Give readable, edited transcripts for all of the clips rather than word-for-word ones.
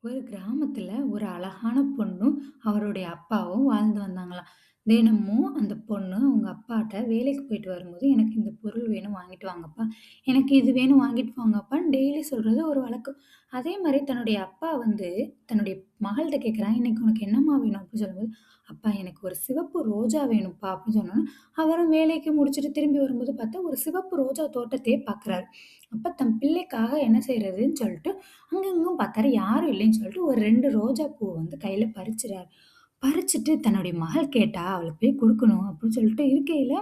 ஒரு கிராமத்துல ஒரு அழகான பொண்ணும், அவருடைய அப்பாவும் வாழ்ந்து வந்தாங்களாம். தினமும் அந்த பொண்ணு அவங்க அப்பாட்ட வேலைக்கு போயிட்டு வரும்போது, "எனக்கு இந்த பொருள் வேணும் வாங்கிட்டு வாங்கப்பா. எனக்கு இது வேணும் வாங்கிட்டு வாங்கப்பான்னு" டெய்லி சொல்றது ஒரு வழக்கம். அதே மாரி தன்னுடைய அப்பா வந்து தன்னுடைய மகள்ட்ட கேட்குறாங்க, "இன்னைக்கு உனக்கு என்னம்மா வேணும்?" அப்படின்னு சொல்லும்போது, "அப்பா எனக்கு ஒரு சிவப்பு ரோஜா வேணும்ப்பா" அப்படின்னு சொன்னோனே, அவரும் வேலைக்கு முடிச்சுட்டு திரும்பி வரும்போது பார்த்தா, ஒரு சிவப்பு ரோஜா தோட்டத்தையே பார்க்குறாரு. அப்ப தன் பிள்ளைக்காக என்ன செய்றதுன்னு சொல்லிட்டு அங்க இங்கும் பார்த்தாரு. யாரும் இல்லைன்னு சொல்லிட்டு ஒரு 2 ரோஜா பூவ வந்து கையில பறிச்சுறாரு. பறிச்சுட்டு தன்னுடைய மகள் கேட்டா, அவளுக்கு போய் குடுக்கணும் அப்படின்னு சொல்லிட்டு இருக்கையில,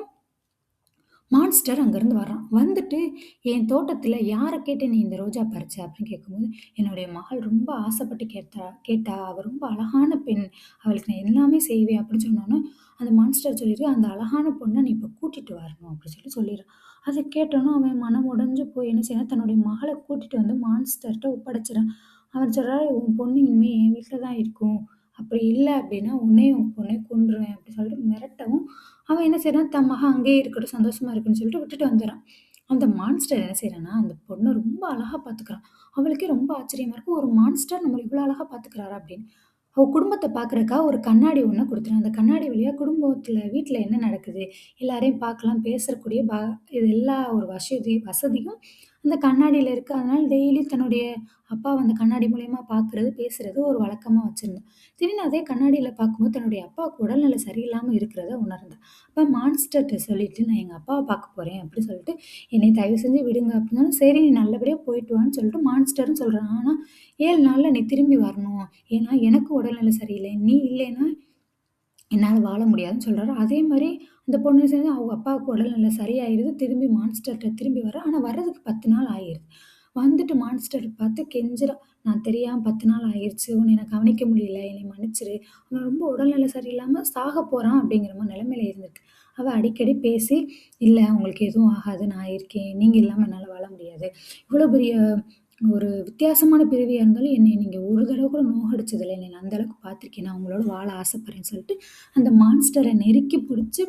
மான்ஸ்டர் அங்கருந்து வர்றான். வந்துட்டு, "என் தோட்டத்துல யார கேட்டு நீ இந்த ரோஜா பறிச்ச?" அப்படின்னு கேட்கும்போது, "என்னுடைய மகள் ரொம்ப ஆசைப்பட்டு கேட்டா. அவ ரொம்ப அழகான பெண். அவளுக்கு நான் எல்லாமே செய்வேன்." அப்படின்னு சொன்னோனே, அந்த மான்ஸ்டர் சொல்லிருக்கு, "அந்த அழகான பொண்ண நீ இப்ப கூட்டிட்டு வரணும்." அப்படின்னு சொல்லிர்றான். அத கேட்டோனே அவன் மனம் உடைஞ்சு போய் என்ன செய்றான், தன்னுடைய மகள கூட்டிட்டு வந்து மான்ஸ்டர்ட்ட ஒப்படைச்சுறான். அவர் சொல்றாரு, "உன் பொண்ணு இனிமே என் வீட்ல தான் இருக்கும். அப்படி இல்ல அப்படின்னா, உன்னையும் உன் பொண்ணையும் கொன்றுவேன்." அப்படி சொல்லிட்டு மிரட்டவும், அவன் என்ன செய்றான், தன் மகன் அங்கேயே இருக்கட்டும், சந்தோஷமா இருக்குன்னு சொல்லிட்டு விட்டுட்டு வந்துர்றான். அந்த மான்ஸ்டர் என்ன செய்றான்னா, அந்த பொண்ண ரொம்ப அழகா பாத்துக்கிறான். அவளுக்கே ரொம்ப ஆச்சரியமா இருக்கு. ஒரு மான்ஸ்டர் நம்மள இவ்ளோ அழகா பாத்துக்கிறாரா அப்படின்னு. அவ குடும்பத்த பாக்குறதுக்கா ஒரு கண்ணாடி ஒண்ண குடுத்துறான். அந்த கண்ணாடி வழியா குடும்பத்துல வீட்ல என்ன நடக்குது, எல்லாரையும் பார்க்கலாம், பேசக்கூடிய இது எல்லா ஒரு வசதியும் அந்த கண்ணாடியில இருக்கு. அதனால டெய்லி தன்னுடைய அப்பாவ அந்த கண்ணாடி மூலியமா பாக்குறது, பேசுறது ஒரு வழக்கமா வச்சிருந்தா. திடீர்னு அதே கண்ணாடியில பார்க்கும்போது தன்னுடைய அப்பாவுக்கு உடல்நிலை சரியில்லாம இருக்கிறத உணர்ந்தா. அப்ப மான்ஸ்டர்ட்ட சொல்லிட்டு, "நான் எங்க அப்பாவ பார்க்க போறேன்" அப்படின்னு சொல்லிட்டு, "என்னைய தயவு செஞ்சு விடுங்க" அப்படின்னோனே, "சரி நீ நல்லபடியா போயிட்டு வான்னு" சொல்லிட்டு மான்ஸ்டரும் சொல்றான். ஆனா 7 நாள்ல நீ திரும்பி வரணும். ஏன்னா எனக்கு உடல்நிலை சரியில்ல. நீ இல்லைன்னா என்னால வாழ முடியாதுன்னு சொல்றாரு. அதே மாரி அந்த பொண்ணு சேர்ந்து அவங்க அப்பாவுக்கு உடல்நிலை சரியாயிருது. திரும்பி மான்ஸ்டர்ட்ட திரும்பி வரா. ஆனா வர்றதுக்கு 10 நாள் ஆயிருது. வந்துட்டு மான்ஸ்டர் பார்த்து கெஞ்சுறா. "நான் தெரியாம 10 நாள் ஆயிருச்சு. உன்னைய நான் கவனிக்க முடியல. என்னைய மன்னிச்சுரு. அவன் ரொம்ப உடல்நிலை சரியில்லாம சாகப் போறான்." அப்படிங்கிற மாரி நிலைமையில இருந்திருக்கு. அவ அடிக்கடி பேசி, "இல்ல உங்களுக்கு எதுவும் ஆகாது. நான் இருக்கேன். நீங்க இல்லாம என்னால வாழ முடியாது. இவ்வளோ பெரிய ஒரு வித்தியாசமான பிறவியா இருந்தாலும் என்னைய நீங்க ஒரு தடவ கூட நோகடிச்சதில்ல. என்னைய நான் அந்த அளவுக்கு பார்த்துருக்கேன். நான் உங்களோட வாழ ஆசைப்படுறேன்னு" சொல்லிட்டு அந்த மான்ஸ்டர நெருக்கி புடிச்சு